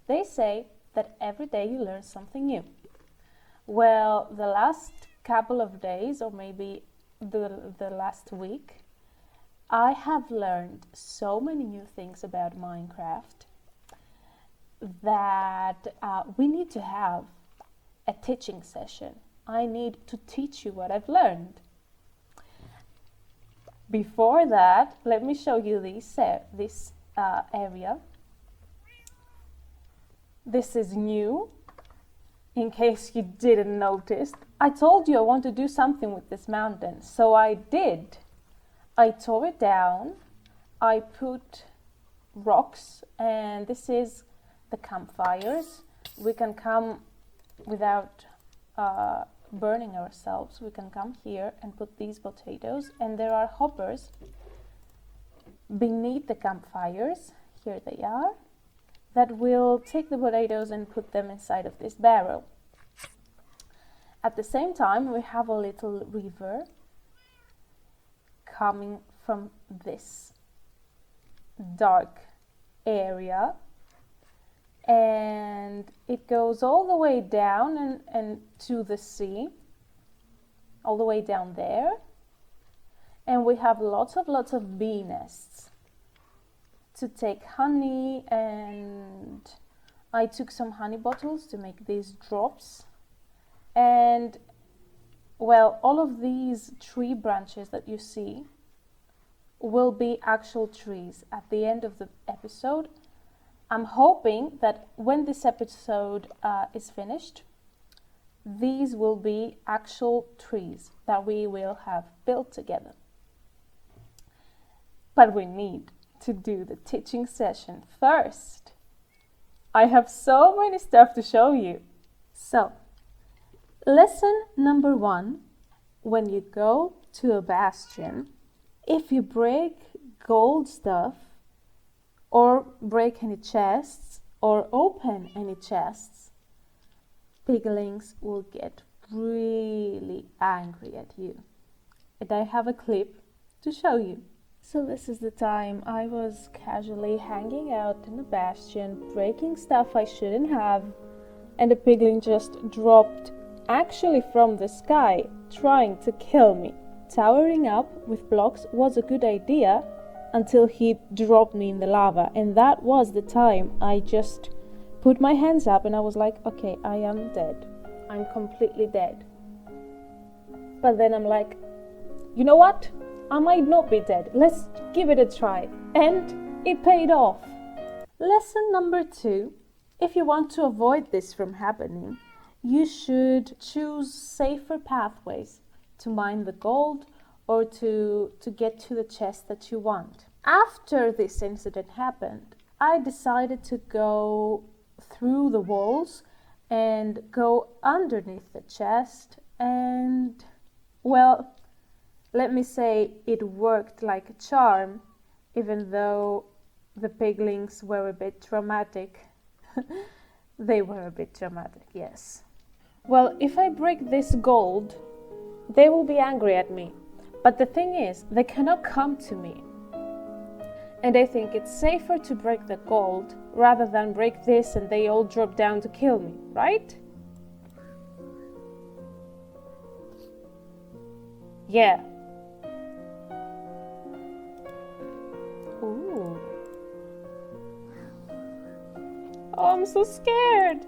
They say that every day you learn something new. Well, the last couple of days, or maybe the last week, I have learned so many new things about Minecraft that we need to have a teaching session. I need to teach you what I've learned. Before that, let me show you this area. This is new, in case you didn't notice. I told you I want to do something with this mountain, so I did. I tore it down, I put rocks, and this is the campfires. We can come without burning ourselves. We can come here and put these potatoes, and there are hoppers beneath the campfires. Here they are. That will take the potatoes and put them inside of this barrel. At the same time, we have a little river coming from this dark area, and it goes all the way down and to the sea, all the way down there. And we have lots of bee nests to take honey, and I took some honey bottles to make these drops. And well, all of these tree branches that you see will be actual trees at the end of the episode. I'm hoping that when this episode is finished, these will be actual trees that we will have built together. But we need to do the teaching session first. I have so many stuff to show you. So, lesson number 1, when you go to a bastion, if you break gold stuff, or break any chests, or open any chests, piglings will get really angry at you. And I have a clip to show you. So this is the time I was casually hanging out in the bastion, breaking stuff I shouldn't have, and a pigling just dropped actually from the sky, trying to kill me. Towering up with blocks was a good idea until he dropped me in the lava, and that was the time I just put my hands up and I was like, okay, I am dead. I'm completely dead. But then I'm like, you know what? I might not be dead. Let's give it a try. And it paid off. Lesson number 2. If you want to avoid this from happening, you should choose safer pathways to mine the gold or to get to the chest that you want. After this incident happened, I decided to go through the walls and go underneath the chest, and well, let me say it worked like a charm, even though the piglings were a bit dramatic. They were a bit dramatic, yes. Well, if I break this gold, they will be angry at me. But the thing is, they cannot come to me. And I think it's safer to break the gold rather than break this and they all drop down to kill me, right? Yeah. Ooh. Oh, I'm so scared.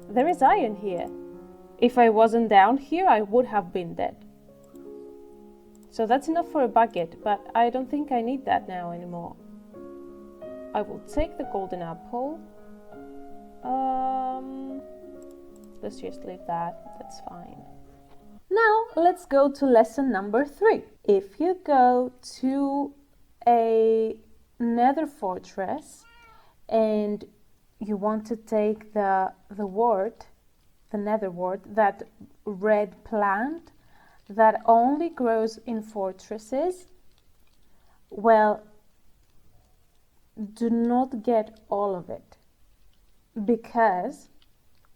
There is iron here. If I wasn't down here, I would have been dead. So that's enough for a bucket, but I don't think I need that now anymore. I will take the golden apple. Let's just leave that. That's fine. Now, let's go to lesson number 3. If you go to a nether fortress and you want to take the wart, the nether wart, that red plant that only grows in fortresses, well, do not get all of it, because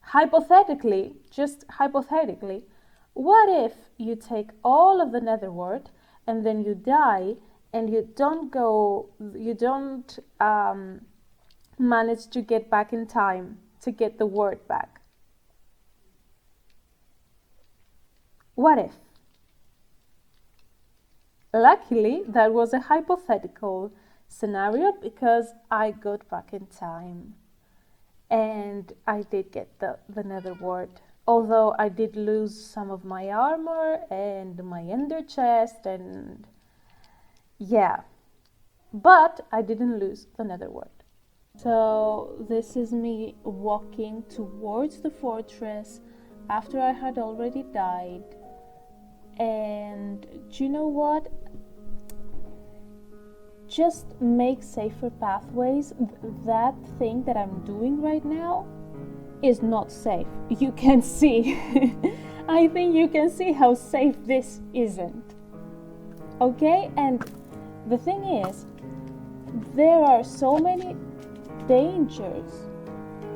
hypothetically, just hypothetically, what if you take all of the nether wart and then you die and you don't manage to get back in time to get the word back. What if? Luckily, that was a hypothetical scenario because I got back in time and I did get the nether wart. Although I did lose some of my armor and my ender chest and yeah, but I didn't lose the nether wart. So this is me walking towards the fortress after I had already died. And do you know what? Just make safer pathways. That thing that I'm doing right now is not safe. You can see. I think you can see how safe this isn't. Okay? And the thing is, there are so many dangers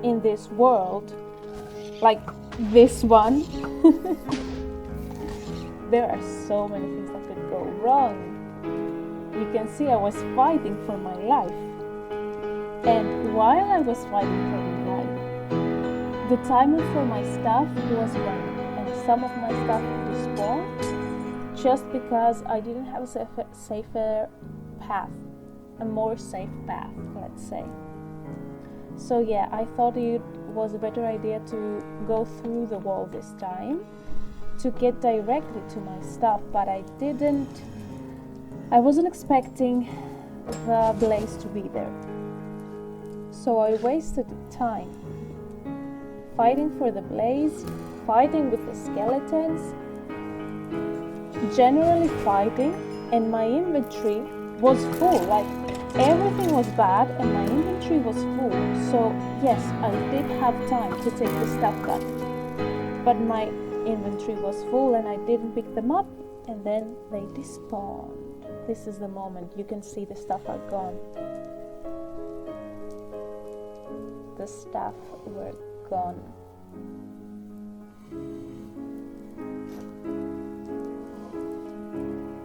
in this world, like this one. There are so many things that could go wrong. You can see I was fighting for my life. And while I was fighting for my life, the timer for my stuff was running, and some of my stuff respawned just because I didn't have a safer path, a more safe path, let's say. So yeah, I thought it was a better idea to go through the wall this time to get directly to my stuff, but I wasn't expecting the blaze to be there. So I wasted time fighting for the blaze, fighting with the skeletons, generally fighting, and my inventory was full. Like, everything was bad and my inventory was full. So yes, I did have time to take the stuff back, but my inventory was full and I didn't pick them up, and then they despawned. This is the moment you can see the stuff are gone. The stuff were gone.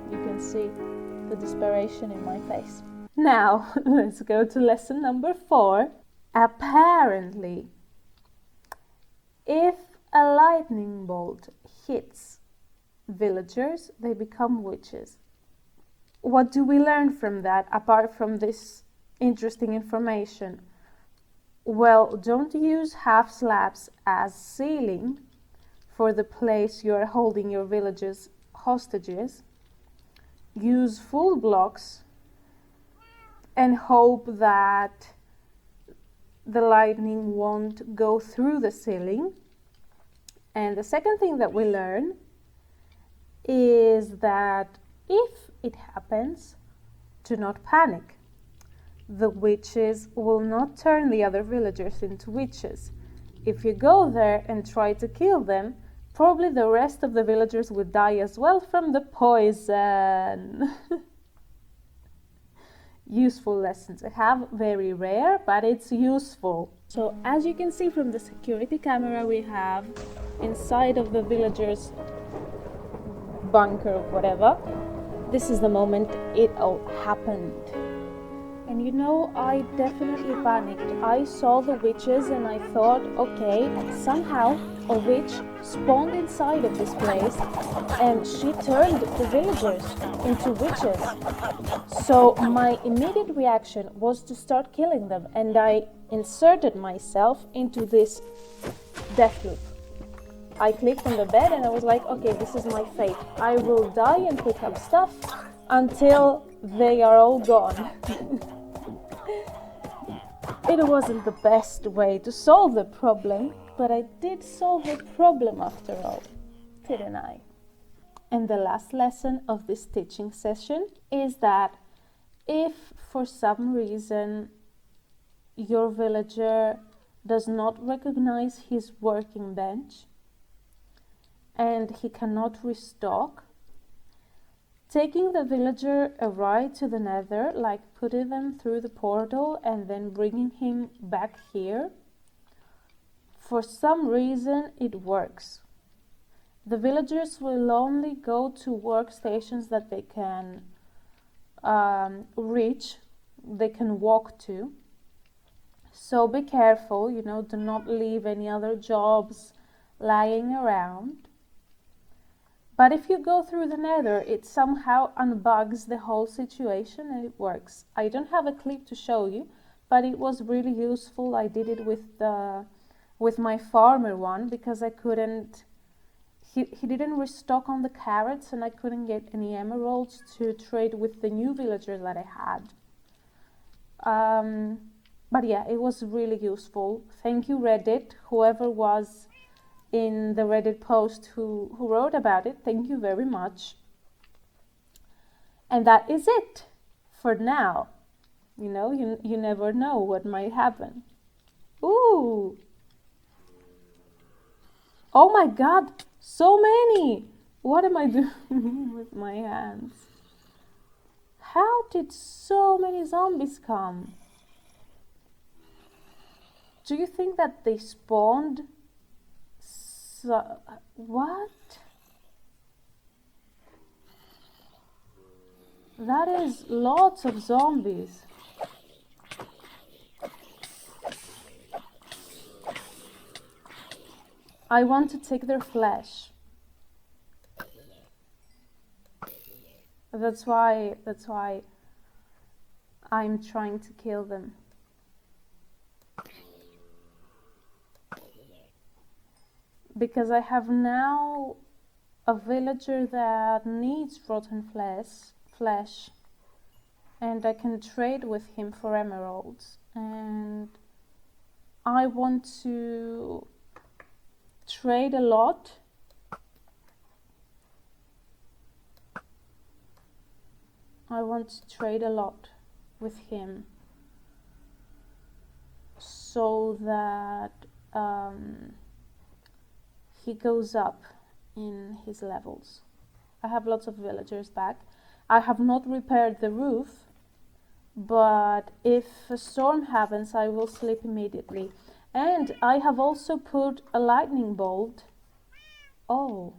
You can see the desperation in my face. Now, let's go to lesson number 4. Apparently, if a lightning bolt hits villagers, they become witches. What do we learn from that, apart from this interesting information? Well, don't use half slabs as ceiling for the place you are holding your villagers hostages. Use full blocks and hope that the lightning won't go through the ceiling. And the second thing that we learn is that if it happens, do not panic. The witches will not turn the other villagers into witches. If you go there and try to kill them, probably the rest of the villagers would die as well from the poison. Useful lesson to have, very rare, but it's useful. So as you can see from the security camera we have inside of the villagers' bunker, whatever, this is the moment it all happened. And you know, I definitely panicked. I saw the witches and I thought, okay, somehow a witch spawned inside of this place and she turned the villagers into witches. So my immediate reaction was to start killing them, and I inserted myself into this death loop. I clicked on the bed and I was like, okay, this is my fate. I will die and pick up stuff until they are all gone. It wasn't the best way to solve the problem, but I did solve the problem after all, didn't I? And the last lesson of this teaching session is that if for some reason your villager does not recognize his working bench and he cannot restock, taking the villager a ride to the nether, like putting them through the portal and then bringing him back here, for some reason it works. The villagers will only go to workstations that they can reach, they can walk to. So be careful, do not leave any other jobs lying around. But if you go through the nether, it somehow unbugs the whole situation and it works. I don't have a clip to show you, but it was really useful. I did it with my farmer one because I couldn't, he didn't restock on the carrots and I couldn't get any emeralds to trade with the new villagers that I had. But yeah, it was really useful. Thank you, Reddit, whoever was in the Reddit post who wrote about it. Thank you very much. And that is it for now. You never know what might happen. Ooh! Oh my god, so many! What am I doing with my hands? How did so many zombies come? Do you think that they spawned? What? That is lots of zombies. I want to take their flesh. That's why I'm trying to kill them. Because I have now a villager that needs rotten flesh, and I can trade with him for emeralds, and I want to trade a lot. I want to trade a lot with him so that he goes up in his levels. I have lots of villagers back. I have not repaired the roof, but if a storm happens, I will sleep immediately. And I have also put a lightning bolt. Oh,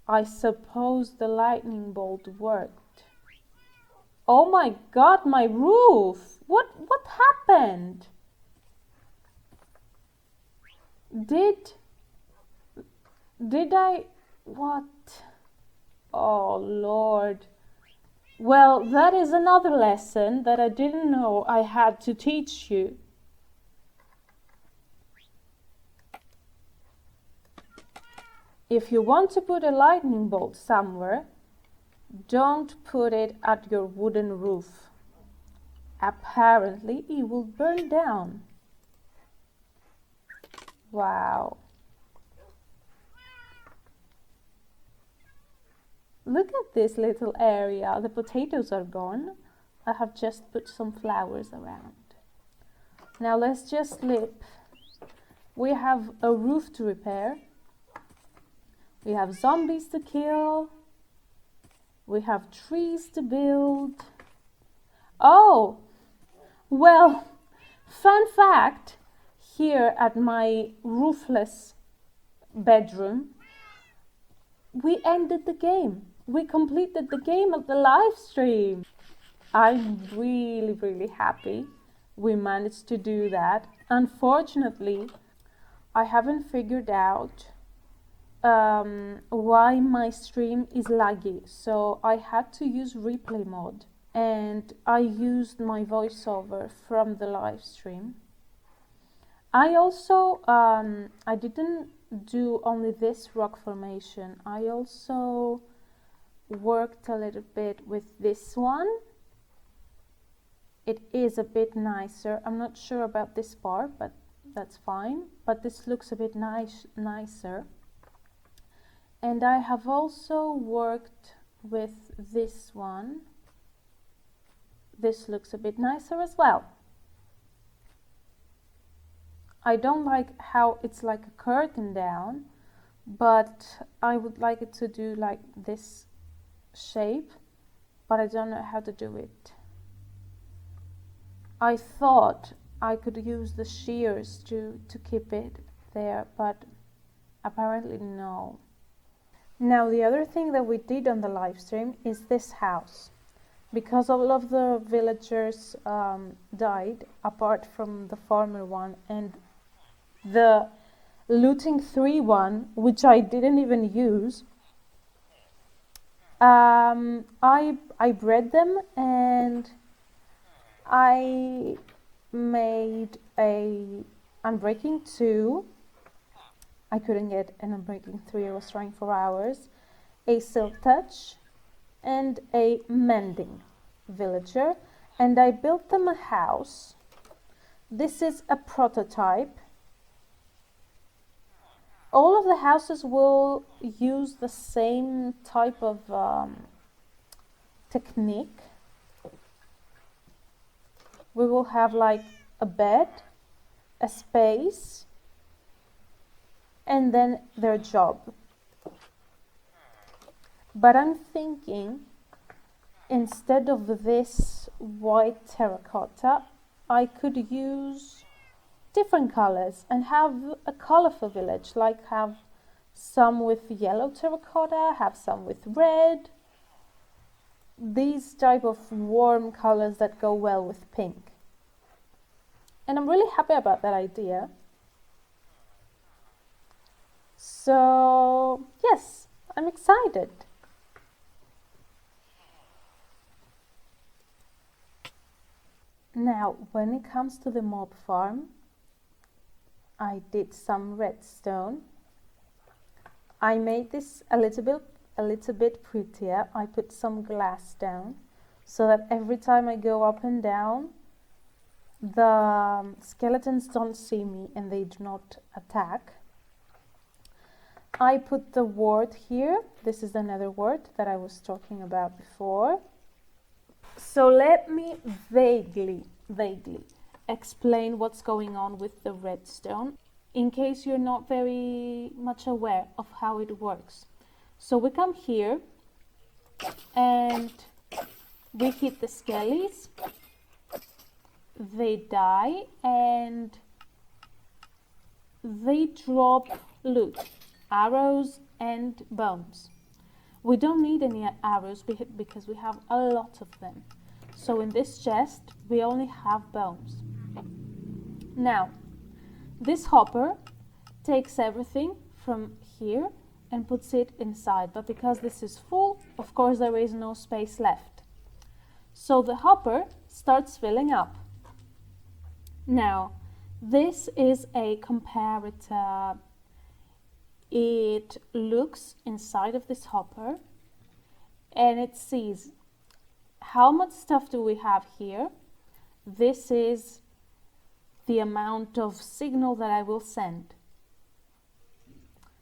I suppose the lightning bolt worked. Oh my god, my roof! What happened? Did I... what? Oh Lord. Well, that is another lesson that I didn't know I had to teach you. If you want to put a lightning bolt somewhere, don't put it at your wooden roof. Apparently, it will burn down. Wow. Look at this little area. The potatoes are gone. I have just put some flowers around. Now let's just sleep. We have a roof to repair. We have zombies to kill. We have trees to build. Oh, well, fun fact, here at my roofless bedroom, we ended the game. We completed the game of the live stream. I'm really, really happy we managed to do that. Unfortunately, I haven't figured out why my stream is laggy, so I had to use replay mode, and I used my voiceover from the live stream. I also I didn't do only this rock formation. I also worked a little bit with this one. It is a bit nicer. I'm not sure about this part, but that's fine. But this looks a bit nicer. And I have also worked with this one. This looks a bit nicer as well. I don't like how it's like a curtain down, but I would like it to do like this shape, but I don't know how to do it. I thought I could use the shears to keep it there, but apparently no. Now the other thing that we did on the live stream is this house. because all of the villagers died, apart from the farmer one and the looting 3 one, which I didn't even use. I bred them and I made a unbreaking 2. I couldn't get an unbreaking 3, I was trying for hours. A silk touch and a mending villager, and I built them a house. This is a prototype. All of the houses will use the same type of technique. We will have like a bed, a space, and then their job. But I'm thinking, instead of this white terracotta, I could use different colors and have a colorful village, like have some with yellow terracotta, have some with red. These type of warm colors that go well with pink. And I'm really happy about that idea. So, yes, I'm excited. Now, when it comes to the mob farm, I did some redstone. I made this a little bit prettier. I put some glass down so that every time I go up and down, the skeletons don't see me and they do not attack. I put the ward here. This is another ward that I was talking about before. So let me vaguely explain what's going on with the redstone, in case you're not very much aware of how it works. So we come here and we hit the skellies, they die and they drop loot, arrows and bones. We don't need any arrows because we have a lot of them. So in this chest, we only have bones. Now, this hopper takes everything from here and puts it inside. But because this is full, of course, there is no space left. So the hopper starts filling up. Now, this is a comparator. It looks inside of this hopper and it sees how much stuff do we have here. This is the amount of signal that I will send.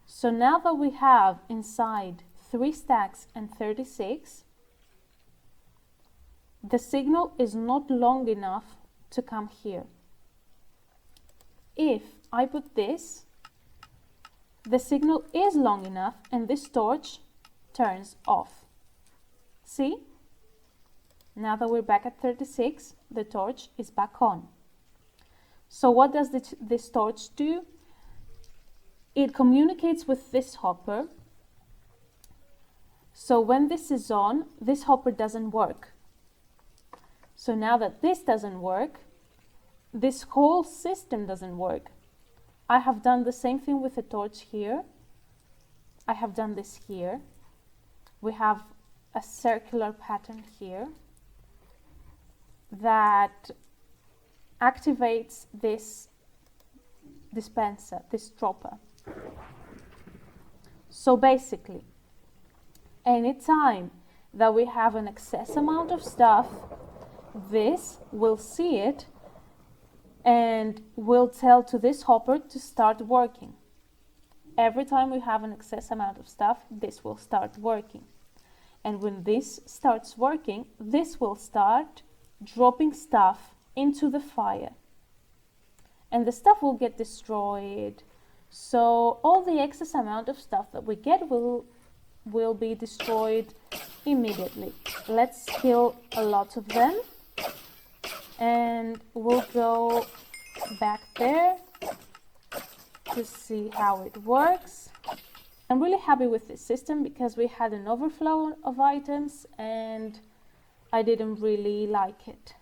So now that we have inside 3 stacks and 36, the signal is not long enough to come here. If I put this, the signal is long enough and this torch turns off. See? Now that we're back at 36, the torch is back on. So what does this torch do? It communicates with this hopper. So when this is on, this hopper doesn't work. So now that this doesn't work, this whole system doesn't work. I have done the same thing with the torch here. I have done this here. We have a circular pattern here that activates this dispenser, this dropper. So basically, anytime that we have an excess amount of stuff, this will see it and will tell to this hopper to start working. Every time we have an excess amount of stuff, this will start working. And when this starts working, this will start dropping stuff into the fire. And the stuff will get destroyed. So all the excess amount of stuff that we get will be destroyed immediately. Let's kill a lot of them. And we'll go back there to see how it works. I'm really happy with this system because we had an overflow of items and I didn't really like it.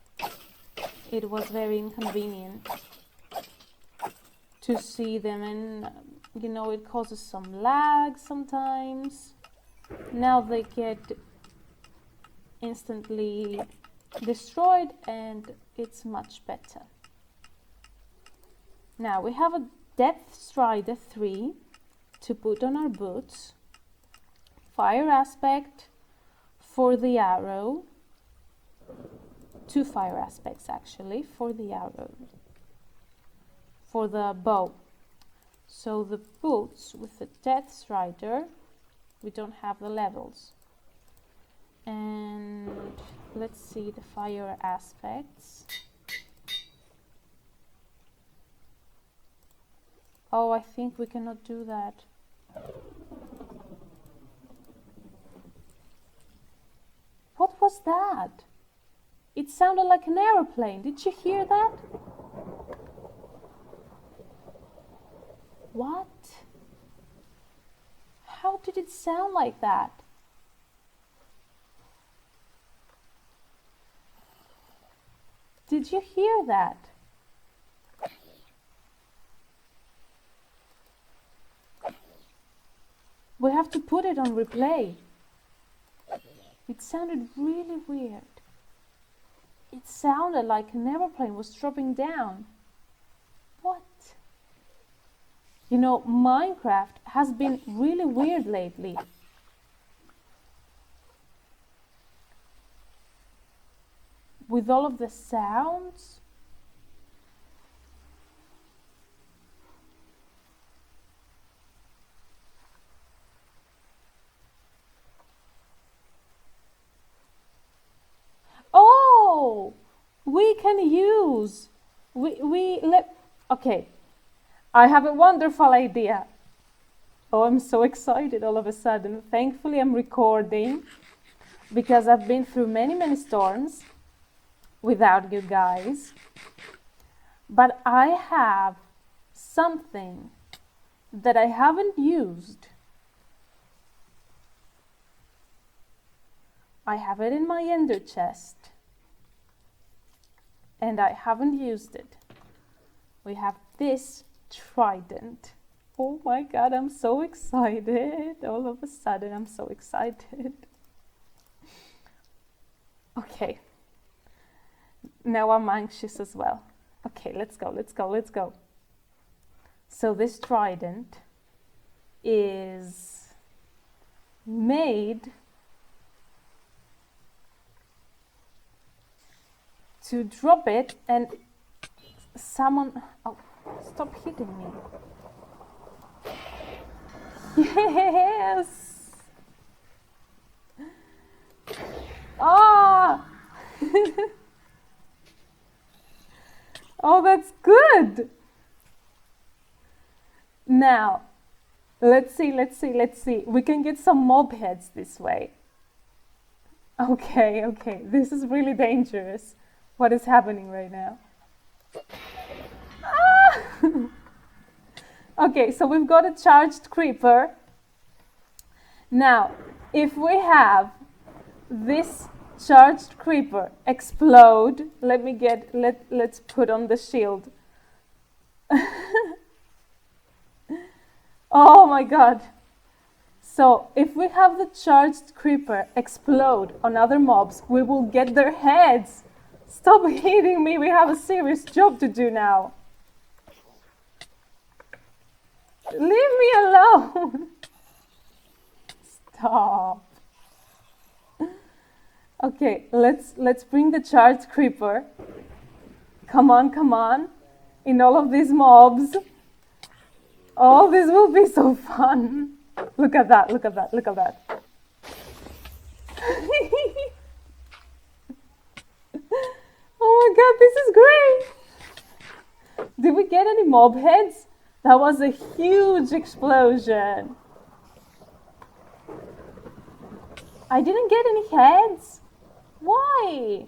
It was very inconvenient to see them, and it causes some lag sometimes. Now they get instantly destroyed and it's much better. Now we have a Depth Strider 3 to put on our boots. Fire aspect for the arrow. 2 fire aspects actually for the arrow. For the bow. So the boots with the Death Strider, we don't have the levels. And let's see the fire aspects. Oh, I think we cannot do that. What was that? It sounded like an aeroplane. Did you hear that? What? How did it sound like that? Did you hear that? We have to put it on replay. It sounded really weird. It sounded like an aeroplane was dropping down. What? Minecraft has been really weird lately. With all of the sounds. Oh, we can use. Okay. I have a wonderful idea. Oh, I'm so excited all of a sudden. Thankfully, I'm recording because I've been through many, many storms without you guys. But I have something that I haven't used. I have it in my ender chest. And I haven't used it. We have this trident. Oh my god, I'm so excited. All of a sudden, I'm so excited. Okay. Now I'm anxious as well. Okay, let's go. So this trident is made to drop it and someone... Oh, stop hitting me. Yes! Ah! Oh, that's good! Now, let's see. We can get some mob heads this way. Okay. This is really dangerous. What is happening right now? Ah! Okay, so we've got a charged creeper. Now, if we have this charged creeper explode, let's put on the shield. Oh my god. So, if we have the charged creeper explode on other mobs, we will get their heads. Stop hitting me, we have a serious job to do now. Leave me alone. Stop. Okay, let's bring the charged creeper. Come on. In all of these mobs. Oh, this will be so fun. Look at that. Oh my god, this is great. Did we get any mob heads? That was a huge explosion. I didn't get any heads. Why?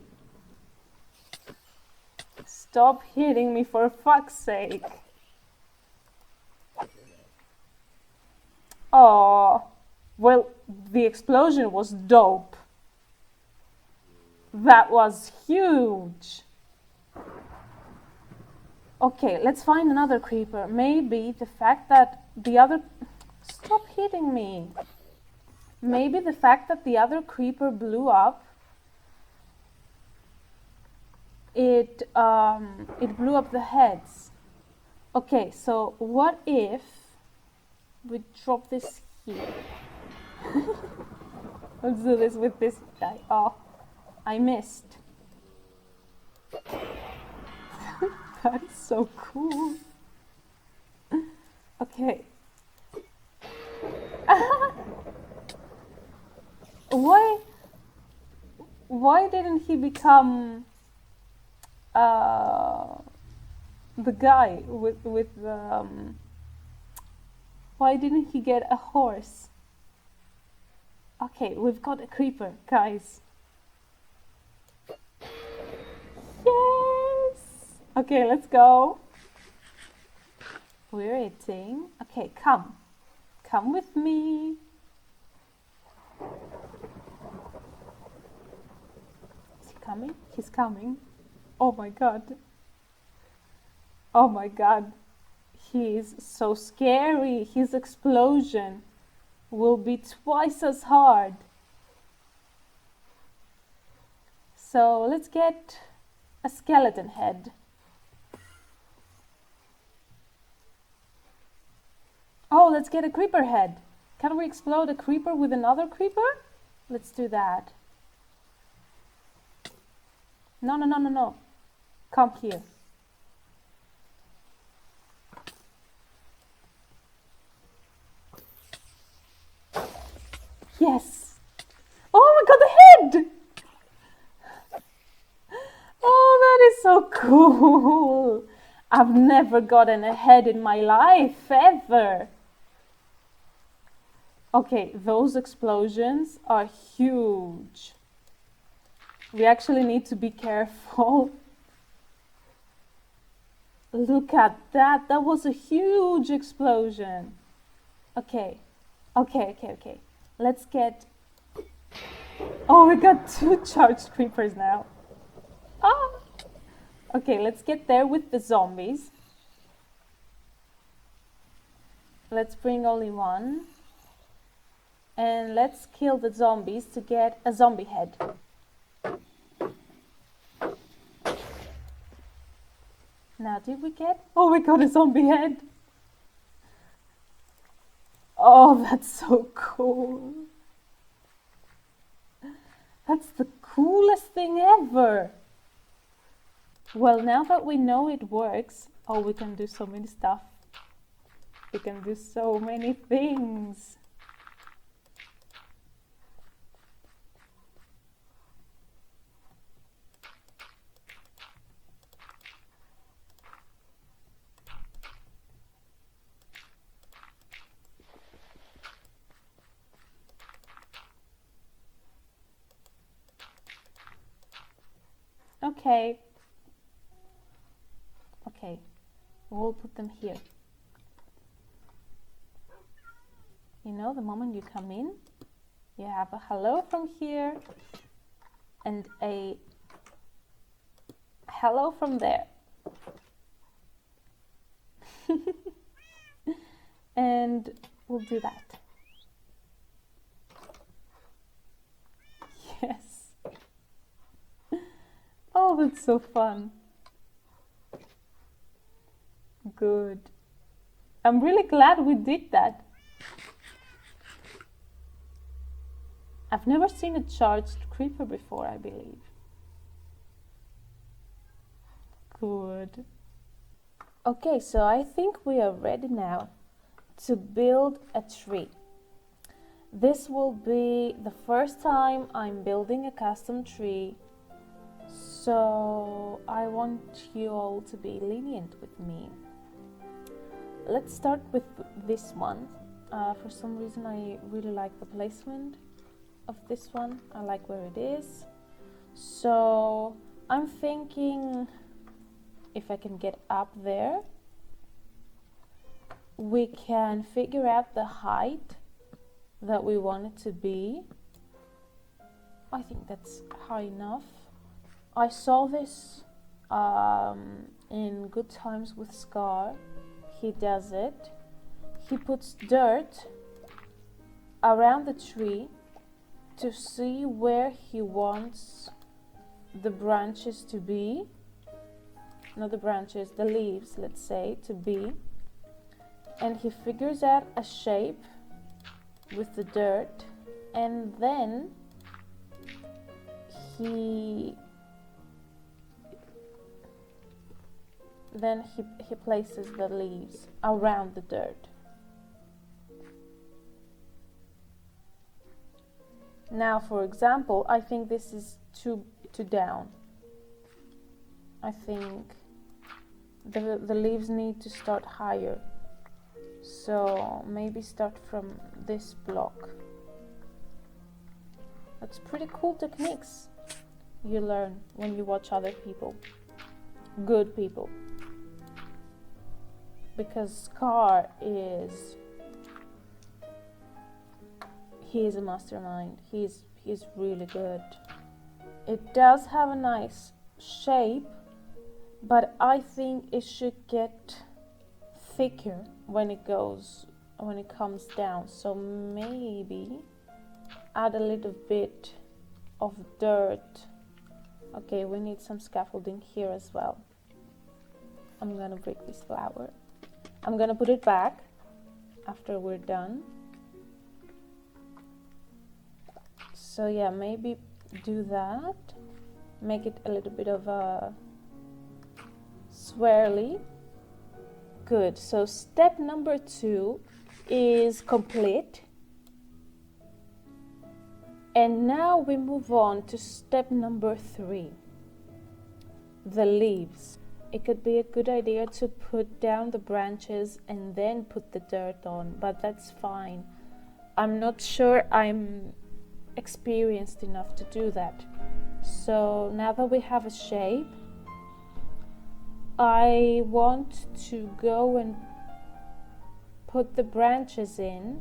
Stop hitting me for fuck's sake. Oh, well, the explosion was dope. That was huge. Okay, let's find another creeper. Maybe the fact that the other... Stop hitting me. Maybe the fact that the other creeper blew up, it blew up the heads. Okay, so what if we drop this here? Let's do this with this guy. Oh, I missed. That is so cool. Okay. Why didn't he become the guy with the why didn't he get a horse? Okay, we've got a creeper, guys. Yes! Okay, let's go. We're eating. Okay, come. Come with me. Is he coming? He's coming. Oh my god. Oh my god. He's so scary. His explosion will be twice as hard. So let's get a skeleton head. Oh, let's get a creeper head. Can we explode a creeper with another creeper? Let's do that. No. Come here. Yes. Oh my god, the head! Oh, that is so cool. I've never gotten a head in my life, ever. Okay, those explosions are huge. We actually need to be careful. Look at that. That was a huge explosion. Okay. Let's get... Oh, we got 2 charged creepers now. Ah! Okay, let's get there with the zombies. Let's bring only 1. And let's kill the zombies to get a zombie head. Now, did we get... Oh, we got a zombie head. Oh, that's so cool. That's the coolest thing ever. Well, now that we know it works, oh, we can do so many stuff. We can do so many things. Okay, we'll put them here. You know, the moment you come in, you have a hello from here and a hello from there. And we'll do that. Yes. Oh, that's so fun. Good. I'm really glad we did that. I've never seen a charged creeper before, I believe. Good. Okay, so I think we are ready now to build a tree. This will be the first time I'm building a custom tree, so I want you all to be lenient with me. Let's start with this one. For some reason I really like the placement of this one. I like where it is. So I'm thinking if I can get up there, we can figure out the height that we want it to be. I think that's high enough. I saw this in Good Times with Scar. He does it. He puts dirt around the tree to see where he wants the branches to be. Not the branches, the leaves, let's say, to be. And he figures out a shape with the dirt, and then he places the leaves around the dirt. Now, for example, I think this is too down. I think the leaves need to start higher. So maybe start from this block. That's pretty cool techniques you learn when you watch other people. Good people. Because Scar is a mastermind. He's really good. It does have a nice shape, but I think it should get thicker when it comes down. So maybe add a little bit of dirt. Okay, we need some scaffolding here as well. I'm gonna break this flower. I'm gonna put it back after we're done. So yeah, maybe do that. Make it a little bit of a swirly. Good. So step number 2 is complete. And now we move on to step number 3. The leaves. It could be a good idea to put down the branches and then put the dirt on, but that's fine. I'm not sure I'm experienced enough to do that. So now that we have a shape, I want to go and put the branches in,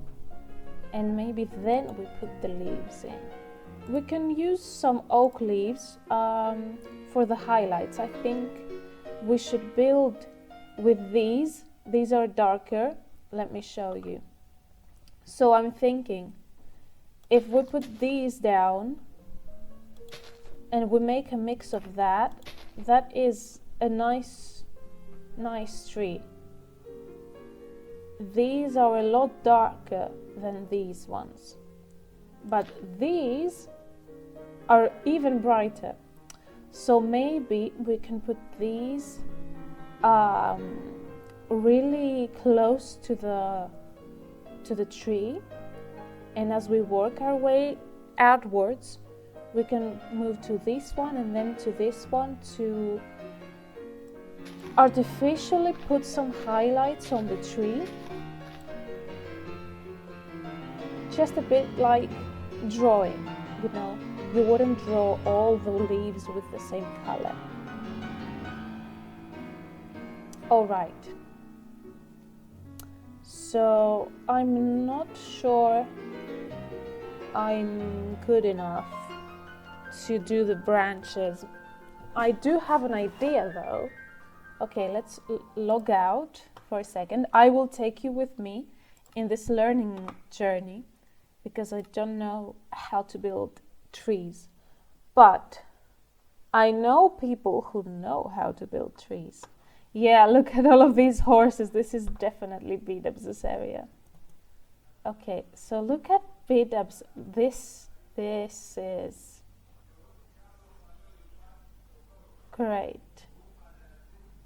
and maybe then we put the leaves in. We can use some oak leaves for the highlights. I think we should build with these. These are darker. Let me show you. So I'm thinking, if we put these down and we make a mix of that, that is a nice tree. These are a lot darker than these ones, but these are even brighter. So maybe we can put these really close to the tree, and as we work our way outwards, we can move to this one and then to this one to artificially put some highlights on the tree. Just a bit like drawing, you know. You wouldn't draw all the leaves with the same color. All right. So I'm not sure I'm good enough to do the branches. I do have an idea though. Okay, let's log out for a second. I will take you with me in this learning journey because I don't know how to build trees. But I know people who know how to build trees. Yeah, look at all of these horses. This is definitely B-Dubs' area. Okay, so look at B-Dubs. This is great.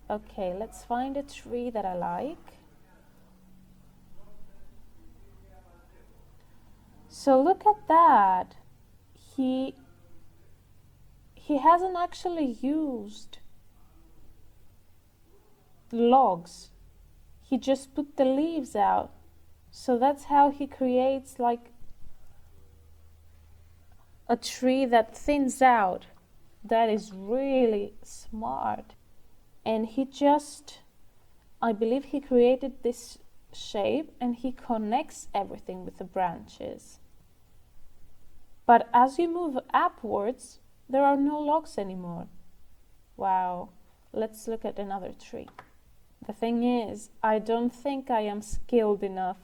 Okay, let's find a tree that I like. So look at that. He hasn't actually used logs. He just put the leaves out. So that's how he creates like a tree that thins out. That is really smart. And he just, I believe he created this shape and he connects everything with the branches. But as you move upwards, there are no logs anymore. Wow. Let's look at another tree. The thing is, I don't think I am skilled enough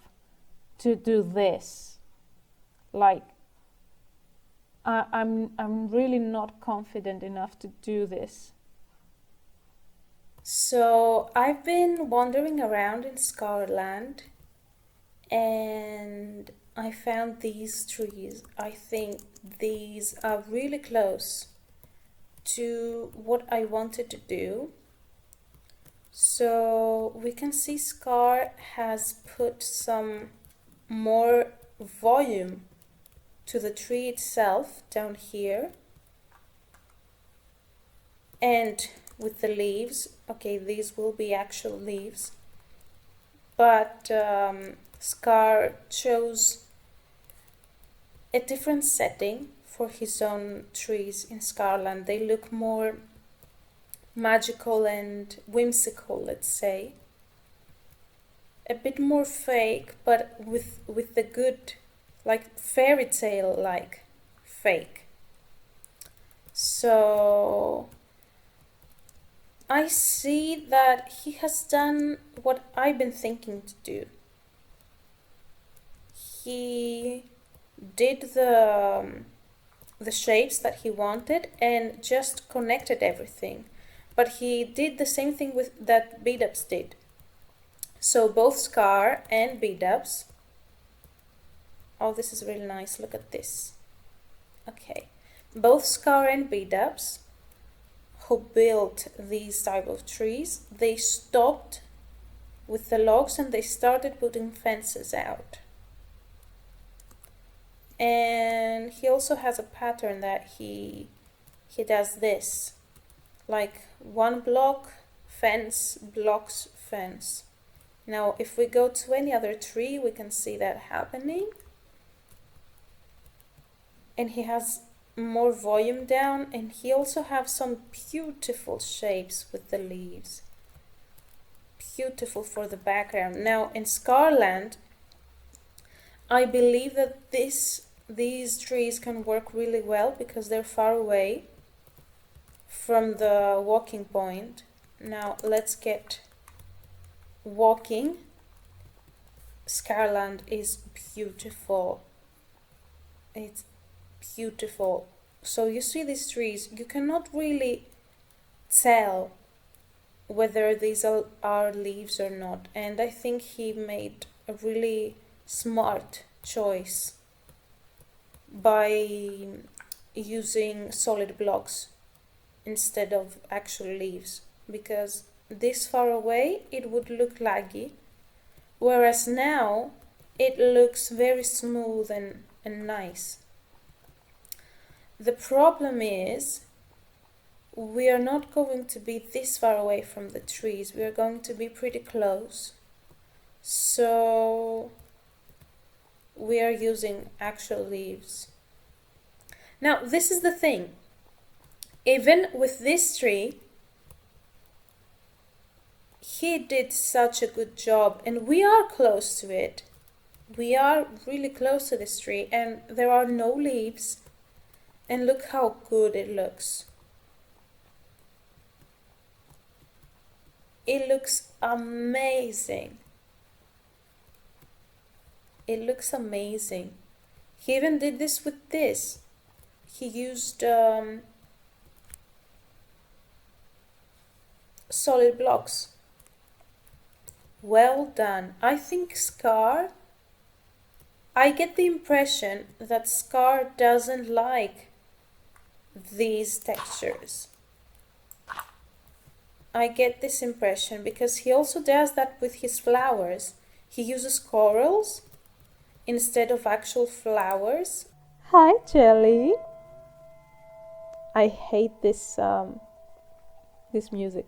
to do this. Like, I'm really not confident enough to do this. So I've been wandering around in Scotland and I found these trees. I think these are really close to what I wanted to do. So we can see Scar has put some more volume to the tree itself down here. And with the leaves, okay, these will be actual leaves, but Scar chose a different setting for his own trees in Scarland. They look more magical and whimsical, let's say. A bit more fake, but with the good, like fairy tale like fake. So I see that he has done what I've been thinking to do. He did the shapes that he wanted and just connected everything. But he did the same thing with that B-dubs did. So both Scar and B-dubs. Oh, this is really nice. Look at this. Okay. Both Scar and B-dubs who built these type of trees, they stopped with the logs and they started putting fences out. And he also has a pattern that he does this, like one block fence blocks fence. Now if we go to any other tree we can see that happening, and he has more volume down, and he also has some beautiful shapes with the leaves, beautiful for the background. Now in Scarland I believe that these trees can work really well because they're far away from the walking point. Now let's get walking. Scarland is beautiful. It's beautiful. So you see these trees, you cannot really tell whether these are leaves or not, and I think he made a really smart choice by using solid blocks instead of actual leaves, because this far away it would look laggy, whereas now it looks very smooth and nice. The problem is we are not going to be this far away from the trees, we are going to be pretty close, so we are using actual leaves. Now this is the thing, even with this tree he did such a good job, and we are close to it. We are really close to this tree and there are no leaves, and look how good it looks. It looks amazing. It looks amazing. He even did this with this. He used solid blocks. Well done. I think Scar, I get the impression that Scar doesn't like these textures. I get this impression because he also does that with his flowers. He uses corals instead of actual flowers. Hi, Jelly. I hate this this music.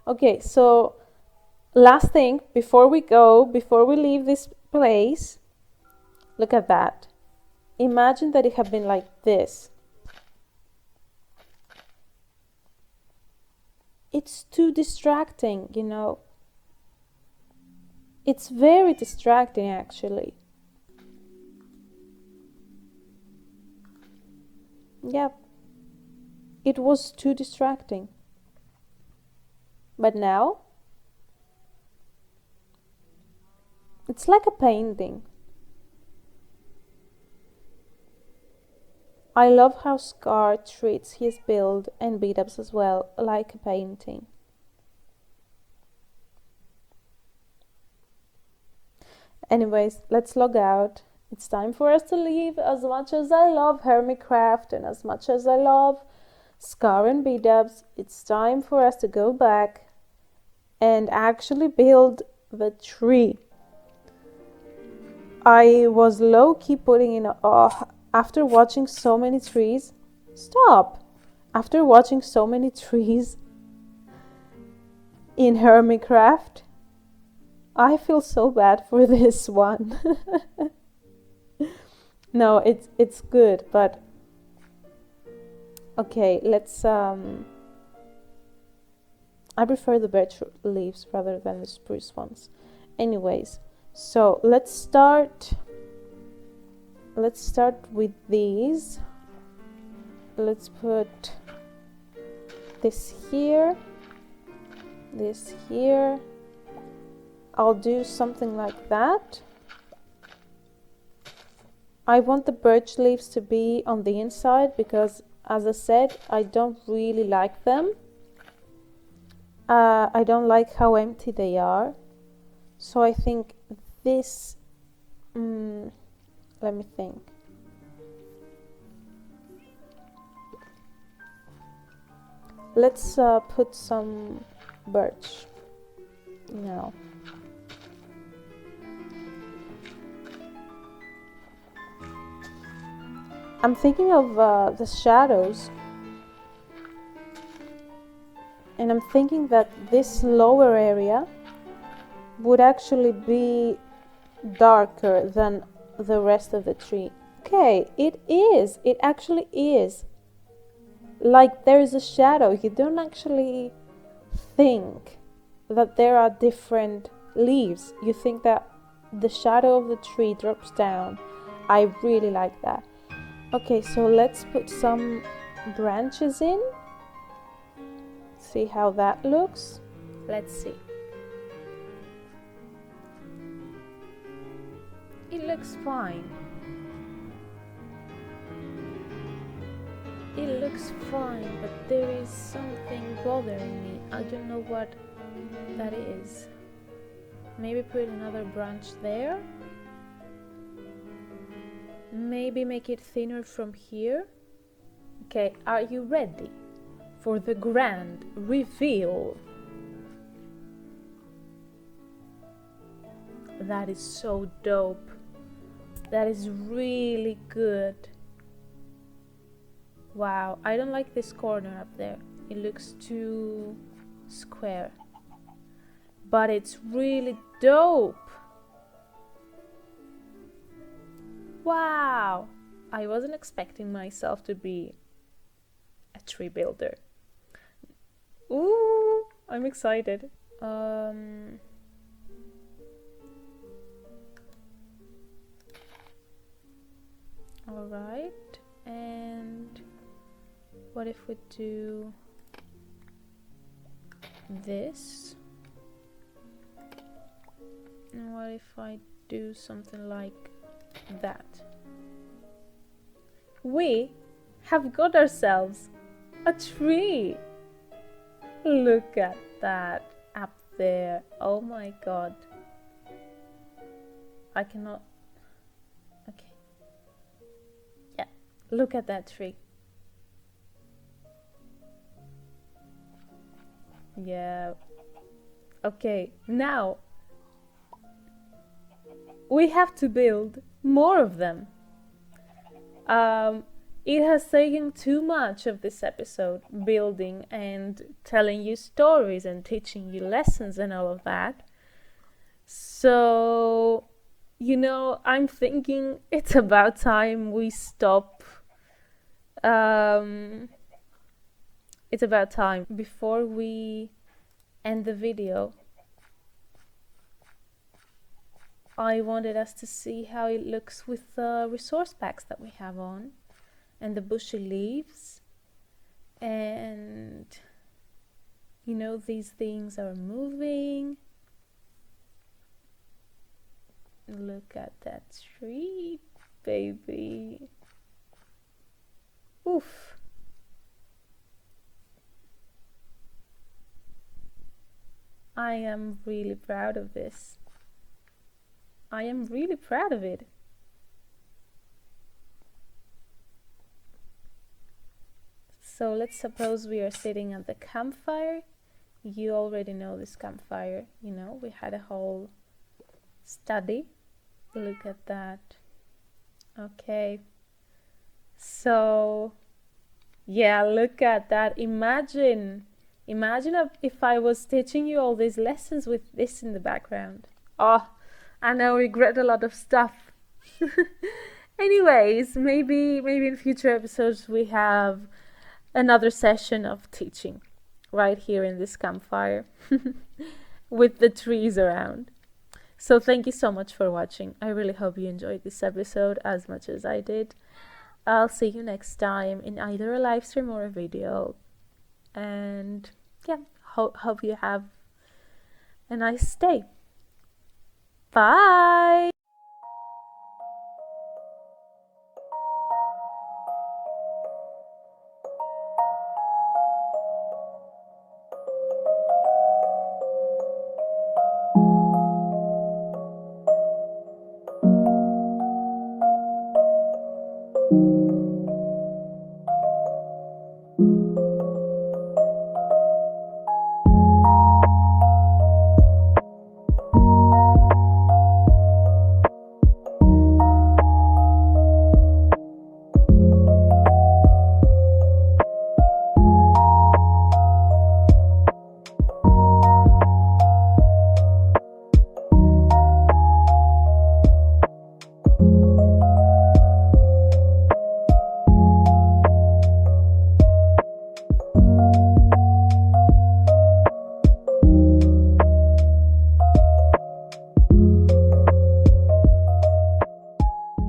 Okay, so last thing before we leave this place, look at that. Imagine that it had been like this. It's too distracting, you know. It's very distracting, actually. Yep. It was too distracting. But now it's like a painting. I love how Scar treats his build and beat-ups as well, like a painting. Anyways, let's log out. It's time for us to leave. As much as I love Hermitcraft and as much as I love Scar and beat-ups, it's time for us to go back and actually build the tree. I was low-key putting in after watching so many trees. Stop! After watching so many trees in Hermitcraft, I feel so bad for this one. No, it's good, but okay, let's I prefer the birch leaves rather than the spruce ones. Anyways, so let's start with these. Let's put this here, this here. I'll do something like that. I want the birch leaves to be on the inside because, as I said, I don't really like them. I don't like how empty they are. So I think this... let me think. Let's put some birch now. I'm thinking of the shadows, and I'm thinking that this lower area would actually be darker than the rest of the tree. Okay, it is. It actually is. Like there is a shadow. You don't actually think that there are different leaves. You think that the shadow of the tree drops down. I really like that. Okay, so let's put some branches in. See how that looks. Let's see. It looks fine. It looks fine, but there is something bothering me. I don't know what that is. Maybe put another branch there. Maybe make it thinner from here. Okay, are you ready for the grand reveal? That is so dope. That is really good. Wow, I don't like this corner up there. It looks too square. But it's really dope. Wow, I wasn't expecting myself to be a tree builder. Ooh, I'm excited. Alright, and what if we do this? And what if I do something like that? We have got ourselves a tree. Look at that up there. Oh my god. I cannot. Okay. Yeah, look at that tree. Yeah. Okay, now we have to build more of them. It has taken too much of this episode, building and telling you stories and teaching you lessons and all of that. So, you know, I'm thinking it's about time we stop. It's about time. Before we end the video, I wanted us to see how it looks with the resource packs that we have on and the bushy leaves. And You know, these things are moving. Look at that tree, baby. Oof. I am really proud of this. I am really proud of it. So let's suppose we are sitting at the campfire. You already know this campfire, you know, we had a whole study. Look at that. Okay. So, yeah, look at that. Imagine if I was teaching you all these lessons with this in the background. Oh, and I regret a lot of stuff. Anyways, maybe in future episodes we have another session of teaching right here in this campfire with the trees around. So thank you so much for watching. I really hope you enjoyed this episode as much as I did. I'll see you next time in either a live stream or a video. And yeah, hope you have a nice day. Bye.